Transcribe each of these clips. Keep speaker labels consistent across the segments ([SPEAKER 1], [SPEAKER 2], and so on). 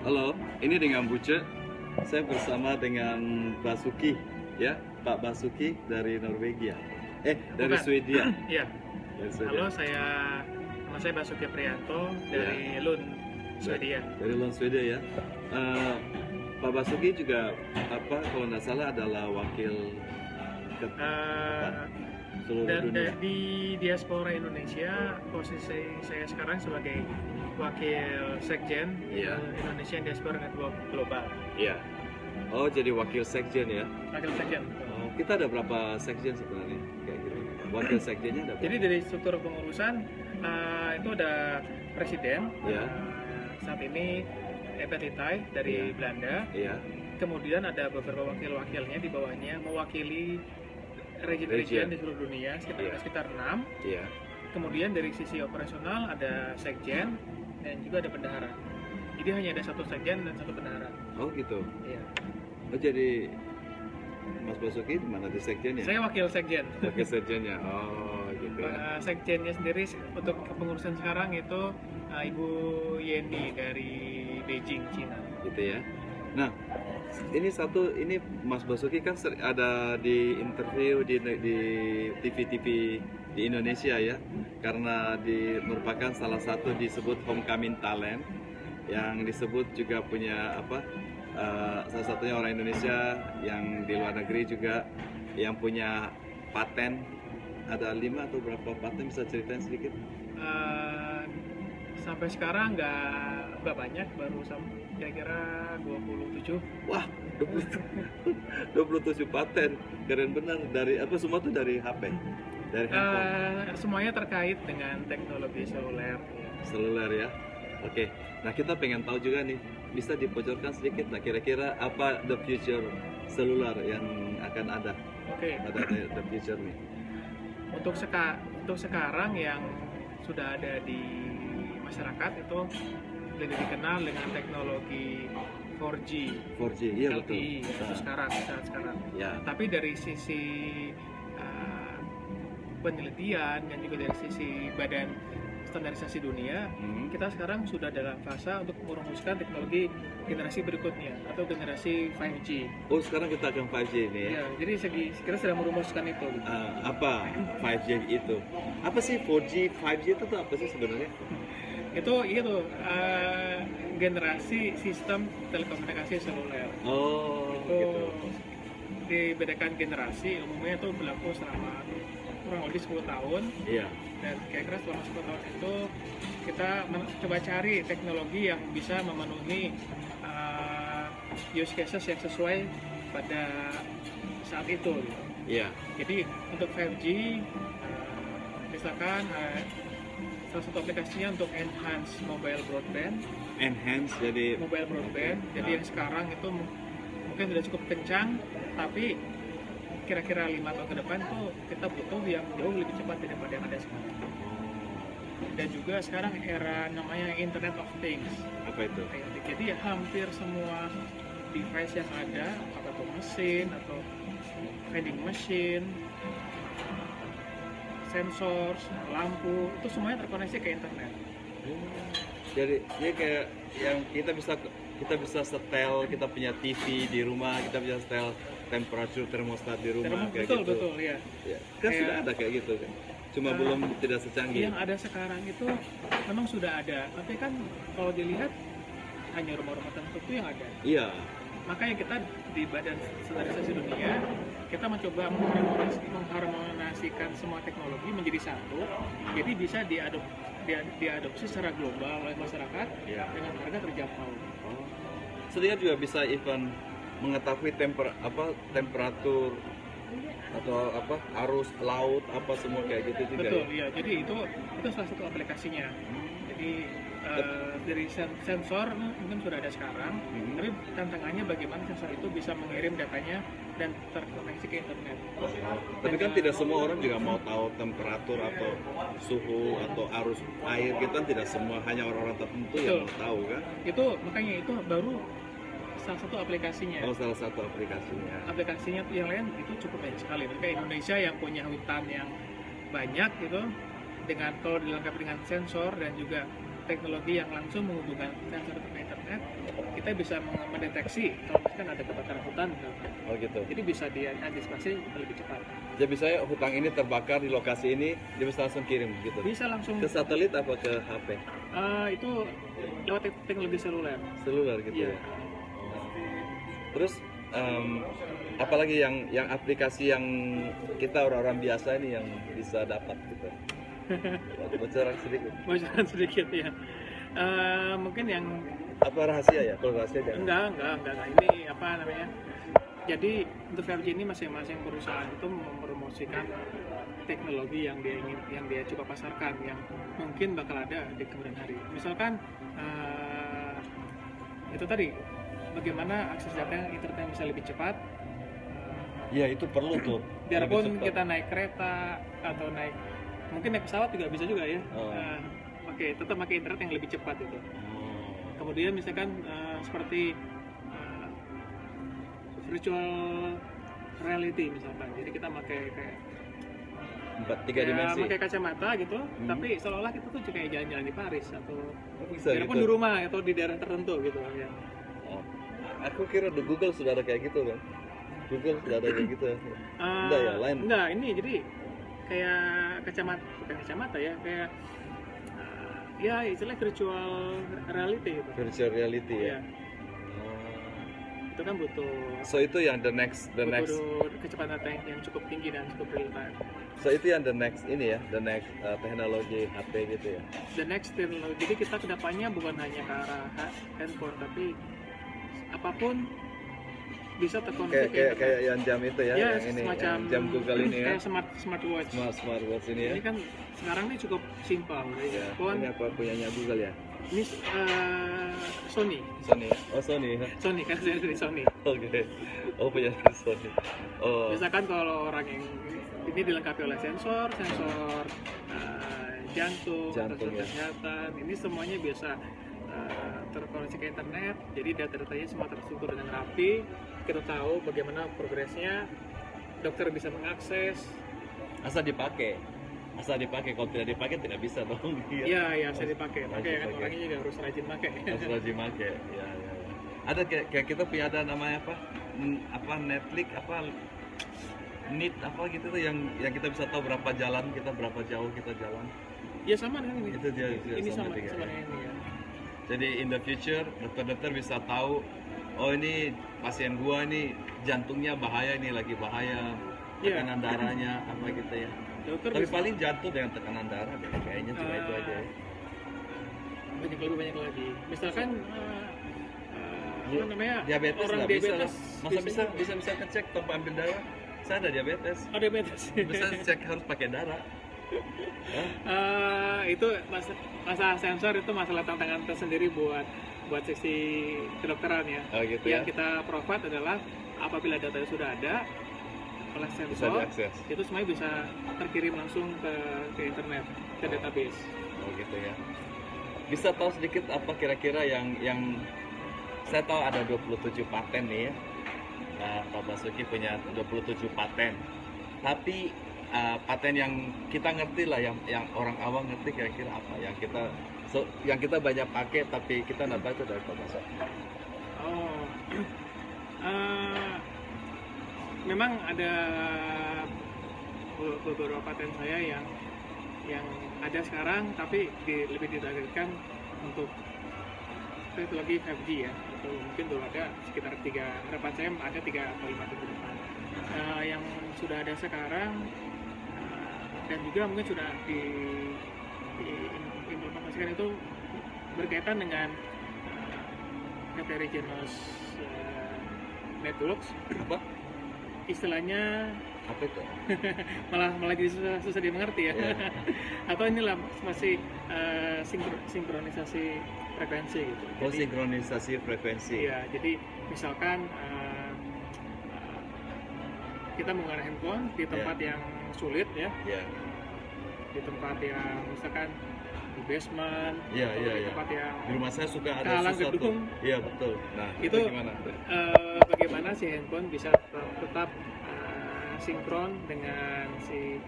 [SPEAKER 1] Halo, ini dengan Buce. Saya bersama dengan Basuki, ya, Pak Basuki dari Norwegia. Dari
[SPEAKER 2] Bukan.
[SPEAKER 1] Swedia.
[SPEAKER 2] Iya.
[SPEAKER 1] Dari Swedia.
[SPEAKER 2] Halo, nama saya Basuki Prianto dari Lund, Swedia.
[SPEAKER 1] Dari Lund, Swedia ya. Pak Basuki juga kalau nggak salah adalah wakil seluruh dunia.
[SPEAKER 2] Di diaspora Indonesia, posisi saya sekarang sebagai wakil sekjen Indonesian Diaspora Network Global.
[SPEAKER 1] Iya. Oh, jadi wakil sekjen ya?
[SPEAKER 2] Wakil sekjen.
[SPEAKER 1] Oh, kita ada berapa sekjen sebenarnya? Kayak gitu. Wakil sekjennya ada berapa?
[SPEAKER 2] Jadi dari struktur pengurusan itu ada presiden.
[SPEAKER 1] Ya.
[SPEAKER 2] Saat ini Epetitai dari Belanda.
[SPEAKER 1] Iya.
[SPEAKER 2] Kemudian ada beberapa wakil-wakilnya di bawahnya mewakili region-region di seluruh dunia, sekitar 6.
[SPEAKER 1] Iya.
[SPEAKER 2] Kemudian dari sisi operasional ada sekjen dan juga ada bendahara. Jadi hanya ada satu sekjen dan satu bendahara.
[SPEAKER 1] Oh gitu.
[SPEAKER 2] Iya.
[SPEAKER 1] Oh, jadi Mas Basuki di mana di sekjennya?
[SPEAKER 2] Saya wakil sekjen.
[SPEAKER 1] Wakil sekjennya. Oh gitu ya.
[SPEAKER 2] Sekjennya sendiri untuk kepengurusan sekarang itu Ibu Yeni dari Beijing, Cina.
[SPEAKER 1] Gitu ya. Nah, ini Mas Basuki kan ada di interview di TV-TV di Indonesia ya, karena merupakan salah satu disebut homecoming talent, yang disebut juga punya salah satunya orang Indonesia yang di luar negeri juga yang punya paten. Ada 5 atau berapa paten, bisa ceritain sedikit?
[SPEAKER 2] Sampai sekarang nggak banyak, baru kira-kira 27.
[SPEAKER 1] Wah, 27 paten, keren benar. Dari semua tuh dari HP, dari handphone.
[SPEAKER 2] Semuanya terkait dengan teknologi seluler.
[SPEAKER 1] Seluler ya. Oke. Nah, kita pengen tahu juga nih, bisa dibocorkan sedikit nah kira-kira apa the future seluler yang akan ada?
[SPEAKER 2] Oke.
[SPEAKER 1] Ada the future nih.
[SPEAKER 2] Untuk sekarang yang sudah ada di masyarakat itu lebih dikenal dengan teknologi 4G.
[SPEAKER 1] 4G, iya
[SPEAKER 2] LTE,
[SPEAKER 1] betul.
[SPEAKER 2] itu saat sekarang.
[SPEAKER 1] Ya.
[SPEAKER 2] Tapi dari sisi penelitian dan juga dari sisi badan standarisasi dunia, kita sekarang sudah dalam fase untuk merumuskan teknologi generasi berikutnya atau generasi 5G.
[SPEAKER 1] Oh, sekarang kita akan 5G ini ya?
[SPEAKER 2] Ya, jadi kita sedang merumuskan itu.
[SPEAKER 1] Apa 5G itu? Apa sih 4G, 5G itu tuh apa sih sebenarnya?
[SPEAKER 2] Itu generasi sistem telekomunikasi seluler.
[SPEAKER 1] Oh,
[SPEAKER 2] itu
[SPEAKER 1] gitu.
[SPEAKER 2] Dibedakan generasi, umumnya itu berlaku selama kurang lebih 10 tahun.
[SPEAKER 1] Iya.
[SPEAKER 2] Dan kira-kira selama 10 tahun itu kita coba cari teknologi yang bisa memenuhi use cases yang sesuai pada saat itu.
[SPEAKER 1] Iya.
[SPEAKER 2] Jadi untuk 5G, misalkan salah satu aplikasinya untuk enhance mobile broadband.
[SPEAKER 1] Enhance jadi
[SPEAKER 2] Mobile broadband. Jadi yang sekarang itu mungkin sudah cukup kencang, tapi kira-kira 5 tahun ke depan tuh kita butuh yang jauh lebih cepat daripada yang ada sekarang. Dan juga sekarang era namanya Internet of Things.
[SPEAKER 1] apa itu?
[SPEAKER 2] Jadi hampir semua device yang ada, apakah itu mesin atau vending machine, sensor, lampu, itu semuanya terkoneksi ke internet.
[SPEAKER 1] Jadi dia kayak yang kita bisa setel, kita punya TV di rumah, kita bisa setel temperatur termostat di rumah kayak gitu.
[SPEAKER 2] Betul ya.
[SPEAKER 1] Ya. Kan sudah ada kayak gitu kan. Cuma belum tidak secanggih.
[SPEAKER 2] Yang ada sekarang itu memang sudah ada, tapi kan kalau dilihat hanya rumah-rumah tertentu yang ada.
[SPEAKER 1] Iya.
[SPEAKER 2] Makanya kita di Badan Standarisasi Dunia kita mencoba mengharmonisasikan semua teknologi menjadi satu, jadi bisa diadopsi secara global oleh masyarakat dengan harga terjangkau.
[SPEAKER 1] Sedia juga bisa even mengetahui temperatur atau arus laut semua kayak gitu juga.
[SPEAKER 2] Betul ya. Jadi itu salah satu aplikasinya. Jadi dari sensor mungkin sudah ada sekarang, tapi tantangannya bagaimana sensor itu bisa mengirim datanya dan terkoneksi ke internet.
[SPEAKER 1] Tapi kan tidak semua orang juga mau tahu temperatur atau suhu atau arus air gitu kan, tidak semua, hanya orang-orang tertentu yang mau tahu kan.
[SPEAKER 2] Itu makanya itu baru salah satu aplikasinya.
[SPEAKER 1] Oh, salah satu aplikasinya.
[SPEAKER 2] Aplikasinya yang lain itu cukup banyak sekali. Kayak Indonesia yang punya hutan yang banyak gitu, dengan kalau dilengkapi dengan sensor dan juga teknologi yang langsung menghubungkan sensor ke internet, kita bisa mendeteksi kalau misalkan ada kebakaran hutan misalkan.
[SPEAKER 1] Oh gitu.
[SPEAKER 2] Jadi bisa diantisipasi lebih cepat.
[SPEAKER 1] Jadi misalnya hutan ini terbakar di lokasi ini, dia bisa langsung kirim gitu.
[SPEAKER 2] Bisa langsung
[SPEAKER 1] Ke satelit apa ke HP?
[SPEAKER 2] itu lewat teknologi seluler.
[SPEAKER 1] Seluler gitu
[SPEAKER 2] Iya.
[SPEAKER 1] ya. Terus apalagi yang aplikasi yang kita orang-orang biasa ini yang bisa dapat gitu. Bocoran sedikit.
[SPEAKER 2] Bocoran sedikit ya. Mungkin yang
[SPEAKER 1] Apa rahasia ya? Kalau rahasia jangan.
[SPEAKER 2] enggak. Ini apa namanya? Jadi untuk 5G ini masing-masing perusahaan itu mempromosikan teknologi yang dia coba pasarkan yang mungkin bakal ada di kemudian hari. Misalkan itu tadi bagaimana akses data internet yang bisa lebih cepat.
[SPEAKER 1] Iya itu perlu tuh.
[SPEAKER 2] Biarpun
[SPEAKER 1] Lebih cepat.
[SPEAKER 2] kita naik kereta atau mungkin naik pesawat juga bisa juga ya.
[SPEAKER 1] Oh.
[SPEAKER 2] Tetap pakai internet yang lebih cepat itu.
[SPEAKER 1] Oh.
[SPEAKER 2] Kemudian misalkan seperti virtual reality misalkan. Jadi kita pakai kayak
[SPEAKER 1] 3 dimensi.
[SPEAKER 2] pakai kacamata gitu, tapi seolah-olah kita tuh kayak jalan-jalan di Paris atau
[SPEAKER 1] Bisa
[SPEAKER 2] biarpun
[SPEAKER 1] gitu.
[SPEAKER 2] di rumah atau di daerah tertentu gitu ya.
[SPEAKER 1] Oh. Aku kira di Google sudah ada kayak gitu kan. Google sudah ada kayak gitu. Enggak ya, lain.
[SPEAKER 2] Enggak, ini jadi kayak kacamata, bukan kacamata ya, kayak ya istilahnya virtual reality gitu.
[SPEAKER 1] Virtual reality ya.
[SPEAKER 2] Iya. Itu kan butuh
[SPEAKER 1] So itu yang the next
[SPEAKER 2] kecepatan data yang cukup tinggi dan cukup real time.
[SPEAKER 1] So itu yang the next ini ya, the next teknologi HP gitu ya.
[SPEAKER 2] The next teknologi, jadi kita kedepannya bukan hanya ke arah handphone, tapi apapun bisa terkoneksi ke internet.
[SPEAKER 1] Kayak yang jam itu ya,
[SPEAKER 2] Ya,
[SPEAKER 1] yang ini,
[SPEAKER 2] semacam
[SPEAKER 1] yang jam Google ini ya.
[SPEAKER 2] kayak smartwatch.
[SPEAKER 1] Smartwatch ini ya.
[SPEAKER 2] Ini kan sekarang ini cukup simpel.
[SPEAKER 1] Ya,
[SPEAKER 2] Phone,
[SPEAKER 1] ini apa punyanya Google ya?
[SPEAKER 2] ini Sony.
[SPEAKER 1] Sony ya? Oh Sony ya?
[SPEAKER 2] Sony kan saya dari Sony.
[SPEAKER 1] Oke. Oh punya Sony. Oh.
[SPEAKER 2] Misalkan kalau orang yang ini dilengkapi oleh sensor jantung,
[SPEAKER 1] Jantung, ya.
[SPEAKER 2] kesehatan, ini semuanya bisa terkoneksi ke internet. Jadi data-datanya semua terstruktur dengan rapi. Kita tahu bagaimana progresnya. Dokter bisa mengakses.
[SPEAKER 1] Asal dipakai. Kalau tidak dipakai tidak bisa dong.
[SPEAKER 2] Iya, saya dipakai. Pakai kan
[SPEAKER 1] Dipakai.
[SPEAKER 2] orangnya juga harus rajin pakai.
[SPEAKER 1] Harus rajin pakai. Ya. Ada kayak kita punya ada namanya apa? Netflix apa? Nit apa gitu tuh yang kita bisa tahu berapa jauh kita jalan.
[SPEAKER 2] Ya sama dengan ini.
[SPEAKER 1] Itu dia
[SPEAKER 2] Ini sama
[SPEAKER 1] juga,
[SPEAKER 2] dengan
[SPEAKER 1] ya.
[SPEAKER 2] ini ya.
[SPEAKER 1] Jadi in the future dokter-dokter bisa tahu oh ini pasien gua ini jantungnya bahaya ini lagi bahaya,
[SPEAKER 2] Iya.
[SPEAKER 1] tekanan darahnya apa gitu ya.
[SPEAKER 2] Dokter
[SPEAKER 1] Tapi
[SPEAKER 2] bisa
[SPEAKER 1] paling jantung dengan tekanan darah deh, kayaknya cuma itu aja ya.
[SPEAKER 2] banyak lagi. Misalkan apa namanya?
[SPEAKER 1] Diabetes
[SPEAKER 2] orang
[SPEAKER 1] nggak bisa lah.
[SPEAKER 2] diabetes
[SPEAKER 1] Masa bisa ngecek tanpa ambil darah? Saya ada diabetes.
[SPEAKER 2] Oh, diabetes.
[SPEAKER 1] Bisa cek harus pakai darah.
[SPEAKER 2] Itu masalah sensor itu masalah tantangan tersendiri buat seksi kedokteran ya.
[SPEAKER 1] Oh, gitu
[SPEAKER 2] Yang
[SPEAKER 1] ya.
[SPEAKER 2] kita provide adalah apabila data sudah ada oleh
[SPEAKER 1] Bisa
[SPEAKER 2] sensor,
[SPEAKER 1] diakses.
[SPEAKER 2] itu semuanya bisa terkirim langsung ke internet, ke database.
[SPEAKER 1] Oh gitu ya. Bisa tahu sedikit apa kira-kira yang saya tahu ada 27 paten nih ya. Pak Basuki punya 27 paten. Tapi paten yang kita ngerti lah, yang orang awam ngerti kira-kira apa yang kita banyak pakai tapi kita nggak tahu itu dari Pak Basuki.
[SPEAKER 2] Oh, memang ada beberapa paten saya yang ada sekarang tapi lebih ditargetkan untuk teknologi 5G ya, atau mungkin dulu ada sekitar 3, harapan saya ada 3 atau 5 tahun ke depan. Yang sudah ada sekarang dan juga mungkin sudah diimplementasikan itu berkaitan dengan heterogeneous networks.
[SPEAKER 1] Apa?
[SPEAKER 2] Istilahnya
[SPEAKER 1] Apa itu?
[SPEAKER 2] malah jadi susah dimengerti ya.
[SPEAKER 1] Yeah.
[SPEAKER 2] Atau inilah masih sinkronisasi frekuensi gitu.
[SPEAKER 1] Oh, sinkronisasi frekuensi.
[SPEAKER 2] Iya, jadi misalkan kita menggunakan handphone di tempat yang sulit ya,
[SPEAKER 1] Iya.
[SPEAKER 2] di tempat yang misalkan di basement,
[SPEAKER 1] Iya,
[SPEAKER 2] atau
[SPEAKER 1] iya,
[SPEAKER 2] di
[SPEAKER 1] iya.
[SPEAKER 2] tempat yang
[SPEAKER 1] Di rumah saya suka ada
[SPEAKER 2] Kehalang
[SPEAKER 1] sesuatu.
[SPEAKER 2] gedung.
[SPEAKER 1] Iya, betul. Nah,
[SPEAKER 2] Itu
[SPEAKER 1] gimana?
[SPEAKER 2] bagaimana si handphone bisa tetap sinkron dengan si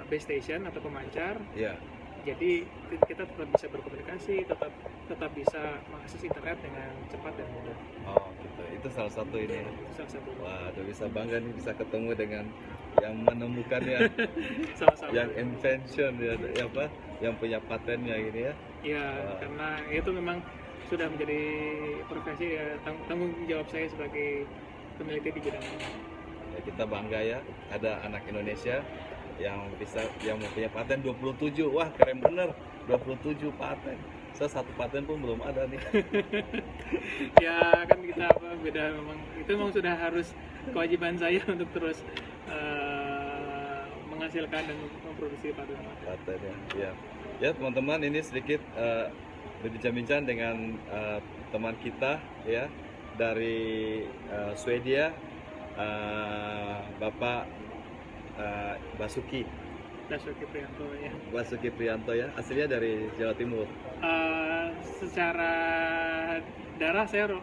[SPEAKER 2] base station atau pemancar.
[SPEAKER 1] Iya.
[SPEAKER 2] Jadi kita tetap bisa berkomunikasi, tetap bisa mengakses internet dengan cepat dan mudah.
[SPEAKER 1] Oh gitu, itu salah satu ini.
[SPEAKER 2] Itu salah satu.
[SPEAKER 1] Waduh, bisa bangga nih bisa ketemu dengan yang menemukannya,
[SPEAKER 2] Sama-sama.
[SPEAKER 1] yang invention ya, apa, yang punya patennya gini ya.
[SPEAKER 2] Ya, karena itu memang sudah menjadi profesi ya, tanggung jawab saya sebagai peneliti di bidang ini.
[SPEAKER 1] Ya, kita bangga ya, ada anak Indonesia yang mempunyai paten 27. Wah, keren bener. 27 paten. Saya satu paten pun belum ada nih.
[SPEAKER 2] Ya kan kita beda, memang itu memang sudah harus kewajiban saya untuk terus menghasilkan dan memproduksi paten.
[SPEAKER 1] Ya. Ya, teman-teman, ini sedikit berbincang-bincang dengan teman kita ya dari Swedia, Bapak Basuki
[SPEAKER 2] Prianto ya.
[SPEAKER 1] Basuki Prianto ya, aslinya dari Jawa Timur.
[SPEAKER 2] Secara darah saya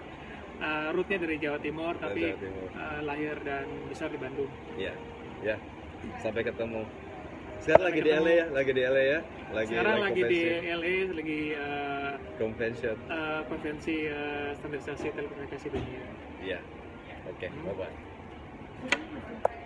[SPEAKER 2] rootnya dari Jawa Timur, tapi
[SPEAKER 1] Jawa Timur.
[SPEAKER 2] lahir dan besar di Bandung.
[SPEAKER 1] Ya, ya. Sampai ketemu. Sekarang lagi di LA ya,
[SPEAKER 2] Sekarang lagi di LA, lagi
[SPEAKER 1] convention.
[SPEAKER 2] konvensi standarisasi telekomunikasi dunia.
[SPEAKER 1] Iya. Oke, bye bye.